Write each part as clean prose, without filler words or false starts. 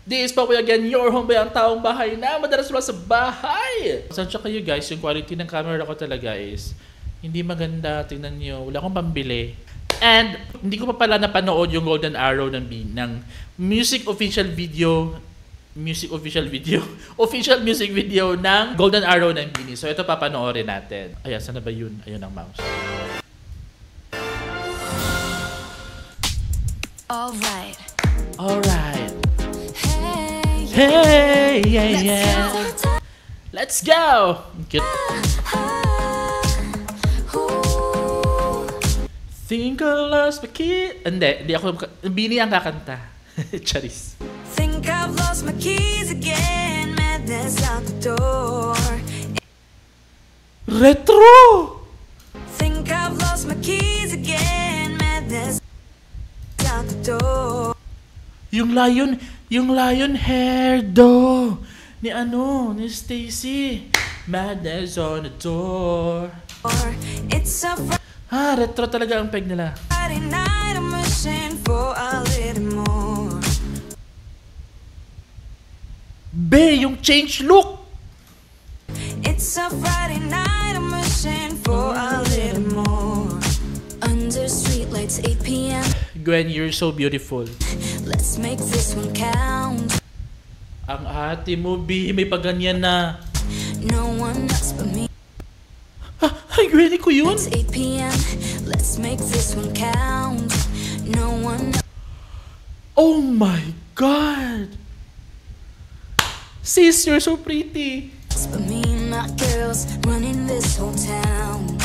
This is Papoy again, your homeboy, ang taong bahay na madalas wala sa bahay. Sansya kayo guys, yung quality ng camera ko talaga is hindi maganda. Tingnan nyo, wala akong pambili. And hindi ko pa pala napanood yung Golden Arrow ng official music video ng Golden Arrow ng Bini. So ito papanoorin natin. Ayan, sana ba yun? Ayun ang mouse. Alright. Hey, yeah. Let's go. Cute. Think I lost my key. Hindi ako. Bini ang kakanta. Charis. Think I've lost my keys again. Madness out the door. Retro. Think I've lost my keys again. Madness out the door. Yung lion hair do ni Stacy. Madness on the door. It's a Retro talaga ang peg nila. Friday night, I'm wishing for a little more. Yung change look. It's a Friday night, I'm wishing for a little more. Under streetlights, 8 p.m. Gwen, you're so beautiful. Let's make this one count. Ang ate mo, B, may paganyan na. No one else but me. Ay, Gwen, ko yun. It's 8 p.m. Let's make this one count. No one Oh my God. Sis, you're so pretty. else but me and my girls running this whole town.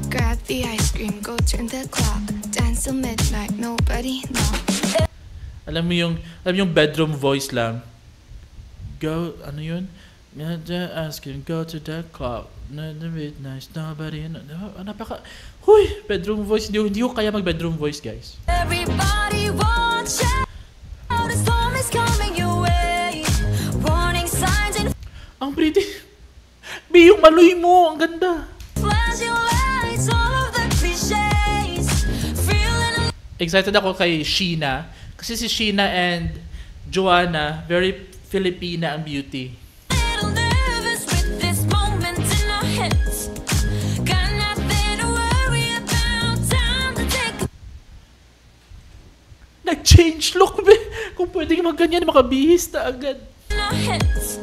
Grab the ice cream, go turn the clock. Dance till midnight, nobody knows. Alam mo yung bedroom voice lang. Go, ano yun? Ask him, go to the clock. Midnight, nobody knows. Huy, bedroom voice. Hindi ko kaya mag-bedroom voice, guys. Everybody watch out, a storm is coming your way. Warning signs and Ang pretty. B, yung maloy mo. Ang ganda. flashing lights, all of the cliches. Feeling Excited ako kay Sheena. Kasi si Sheena and Joanna, very Filipina ang beauty. a little nervous with this moment in our heads. Got nothing to worry about, time to take Nag-change look, be. Kung pwedeng magganyan, makabihis na agad. in our heads.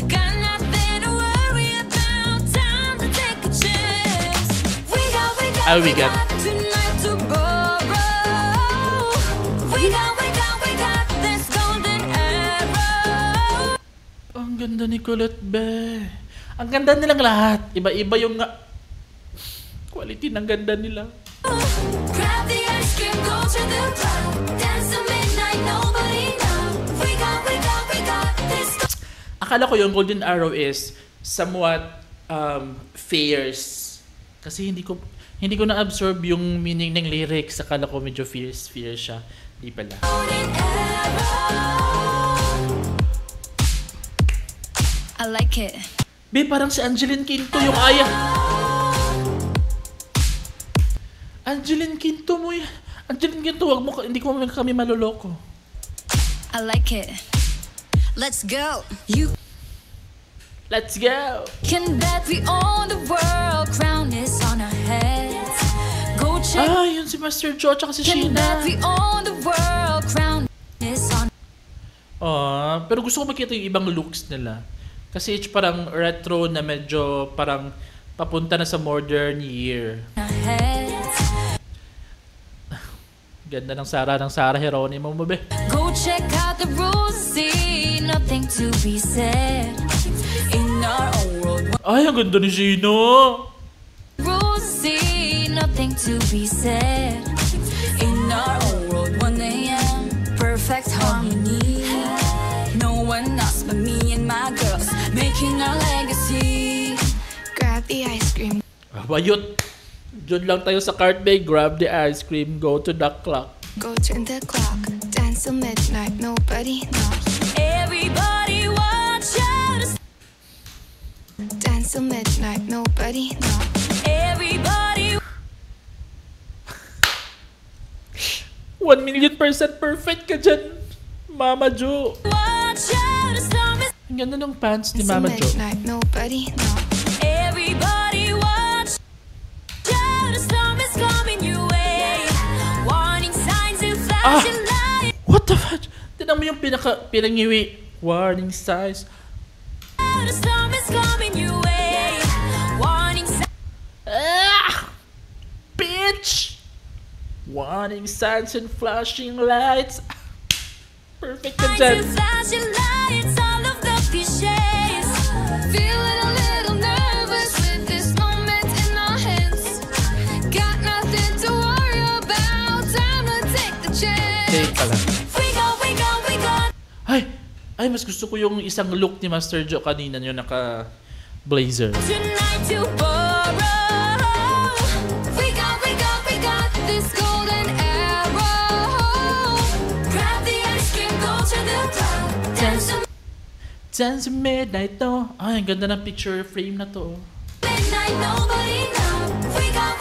Got nothing to worry about, time to take a chance. We got tonight to borrow. We got this golden arrow. Ang ganda ni Colette, be. Ang ganda nilang lahat. Iba-iba yung quality ng ganda nila. Grab the ice cream, go to the club. Dance till midnight, nobody knows. We got this. Akala ko yung Golden Arrow is somewhat fierce. Kasi hindi ko na-absorb yung meaning ng lyrics. Akala ko medyo fierce siya. Di pala. Golden arrow. I like it. Be, parang si Angeline Quinto yung aya. Angeline Quinto mo yan. Angeline Quinto, hindi ko kami maloloko. I like it. Let's go. You Let's go! can bet we own the world. Crown is on our heads. Go check. Yun si Master Joe tsaka si Can bet Sheena. we own the world. Crown is on Pero gusto ko makita yung ibang looks nila. Kasi it's parang retro na medyo parang papunta na sa modern year. our heads. Ganda ng Sarah Geronimo mo, be. Go check out the rules. See nothing to be said. In our own world. Ay, ang ganda ni Sheena. Rules. See nothing to be said. In our own world. 1 a.m. Perfect harmony. No one else but me and my girls. Making our legacy. Grab the ice cream, Bayot. Diyan lang tayo sa cart bay. Grab the ice cream. Go to the clock. go turn the clock. Dance till midnight, nobody knows. Everybody watch out. Dance till midnight, nobody knows. Everybody 1,000,000% perfect ka dyan, Mama Jo. watch Ang ganda ng pants ni Dancing Mama Jo. midnight, nobody knows. Everybody watch. The storm is coming your way. Warning signs and flashing lights. What the fuck? Tinan mo yung pinangiwi. Warning signs. The storm is coming your way. Warning signs. Bitch! Warning signs and flashing lights. Perfect ka dyan. And flashing lights. All of the cliches. Feeling a little nervous with this moment in our hands. Got nothing to worry about. Time to take the chance. Okay pala. We go, we go, we go. Ay, mas gusto ko yung isang look ni Master Jo kanina, yung naka-blazer. Tonight to borrow. We got this golden arrow. Grab the ice cream, go to the club. Dance to Dance midnight to. Ay, ang ganda ng picture frame na to. midnight, nobody knows. We got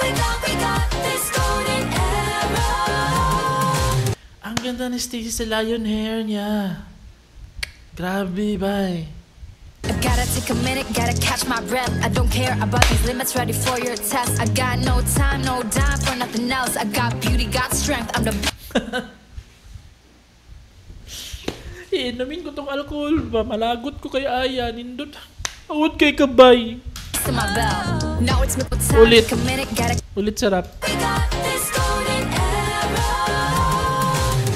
this golden arrow. Ang ganda ni Stacey sa lion hair niya. Grabe, bye. I gotta take a minute, gotta catch my breath. I don't care about these limits, ready for your test. I got no time, no dime for nothing else. I got beauty, got strength. I'm the Inumin ko tong alcohol ba? Malagot ko kay Aya. Nindot. Awad kay Kabay. beast in my belt. Now it's me time. Ulit. Take a minute, gotta. Ulit sarap. We got this golden arrow.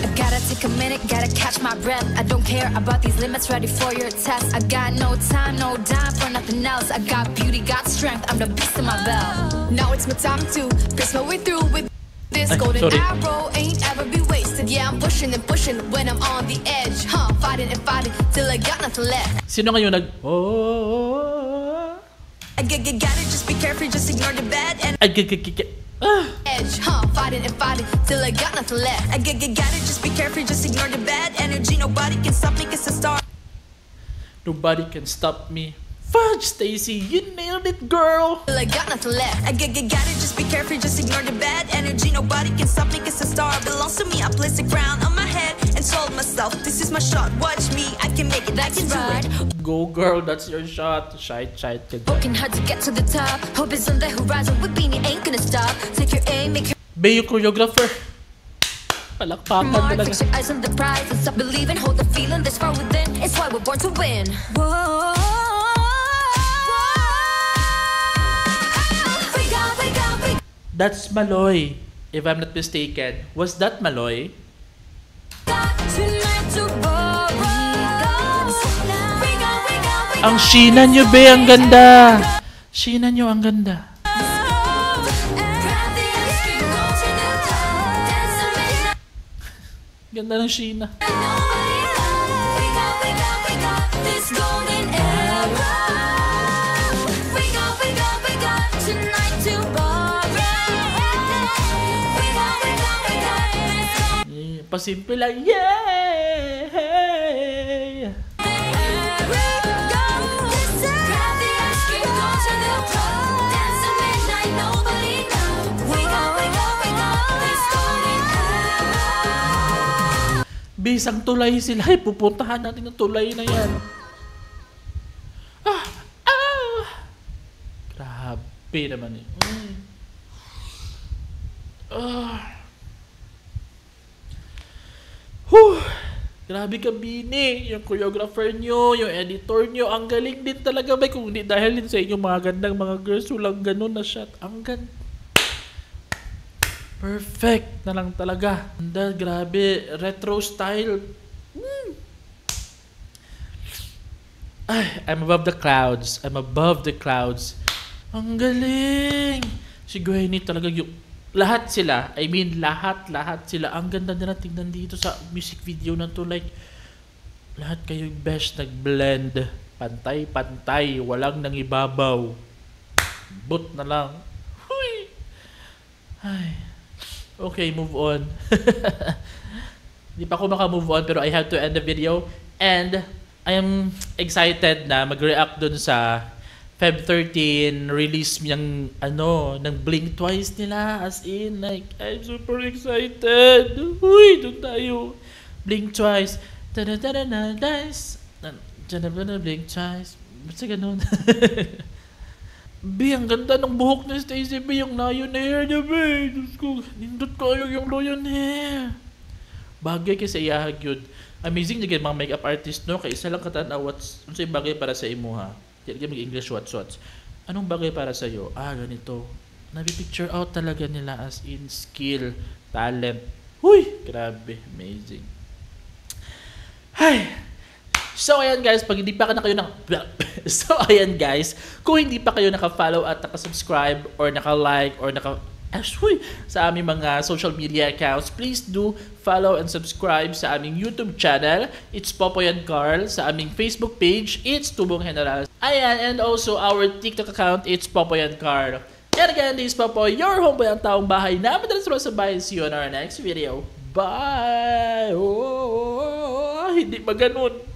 I gotta take a minute, gotta catch my breath. I don't care about these limits, ready for your test. I got no time, no dime for nothing else. I got beauty, got strength. I'm the beast in my belt. Now it's my time to press my way through with this Ay, golden sorry. arrow. Ain't ever be wasted. Yeah, I'm pushing and pushing when I'm on the edge. Fighting and fighting till I got nothing left. Sino ngayon Oh. I got it, just be careful, just ignore the bad and Ay, edge. Fighting and fighting till I got nothing left. I got it, just be careful, just ignore the bad energy. Nobody can stop me, 'cause I start. Nobody can stop me. Fudge, Stacey, you nailed it, girl. Till I got nothing left. I got it, just be careful, just ignore the bad energy. Nobody can stop me, 'cause the star belongs to me. I place the crown on my head and told myself, this is my shot. Watch me, I can make it, I can do it. Go, girl, that's your shot. Shite ka dyan. Working hard to get to the top. Hope is on the horizon. With Beanie ain't gonna stop. Take your aim, make your Be yung choreographer. Palakpakan mark. talaga. Fix your eyes on the prize and stop believing. Hold the feeling this far within. It's why we're born to win. Whoa. We got. That's Maloy. If I'm not mistaken. Was that Maloy? Tonight to borrow. We got. Ang Sheena nyo, be, ang ganda. Sheena nyo, ang ganda. Grab the ice cream, go to the top. Dance to midnight. Ganda ng Sheena. Nobody knows. We got this golden arrow. We got tonight to borrow. We got this Pasimple lang. Yay! arrow. Grab the ice cream, go to the top. Dance to midnight, nobody knows. We got this golden arrow. Bisang tulay sila. Ay, pupuntahan natin ang tulay na yan. Grabe naman eh. Grabe ka, Bini. Yung choreographer nyo, yung editor nyo, ang galing din talaga ba? Kung hindi dahil din sa inyo mga gandang mga girls, walang ganun na shot. Ang ganda. Perfect na lang talaga. Ganda, grabe. Retro style. Ay, I'm above the clouds. I'm above the clouds. Ang galing. Si Gwenny talaga yung... Lahat sila, I mean lahat sila. Ang ganda na tingnan dito sa music video na to. Like, lahat kayo best nag-blend. Pantay-pantay. Walang nangibabaw. But na lang. Huy! Ay. Okay, move on. Hindi pa ako maka-move on pero I have to end the video. And I am excited na mag-react dun sa Feb 13 release ng ng Blink Twice nila, as in like I'm super excited. Uy, doon tayo. Blink Twice. Diyan na blink twice. Basta ganun. B, ang ganda ng buhok ni Stacey B, yung lion hair niya, B. Diyos ko, nindot kayo yung lion hair. Bagay kay sa iyahag yun. Amazing niya mga makeup artist, no? Kaya isa lang katanaw, ano sa'yo bagay para sa imo, ha? Hindi mag-English, what's. Anong bagay para sa'yo? Ganito. Nabi-picture out talaga nila as in skill, talent. Huy! Grabe, amazing. Hay! So ayan guys, pag hindi pa kayo So ayan guys, kung hindi pa kayo naka-follow at naka-subscribe or naka-like or sa aming mga social media accounts, please do follow and subscribe sa aming YouTube channel, It's Popoy and Carl, sa aming Facebook page, It's Tubong General. Ayan, and also our TikTok account, It's Popoy and Carl. And again, this is Popoy, your homeboy ang taong bahay na madalas sa bahay. See you on our next video. Bye! Hindi ba ganun?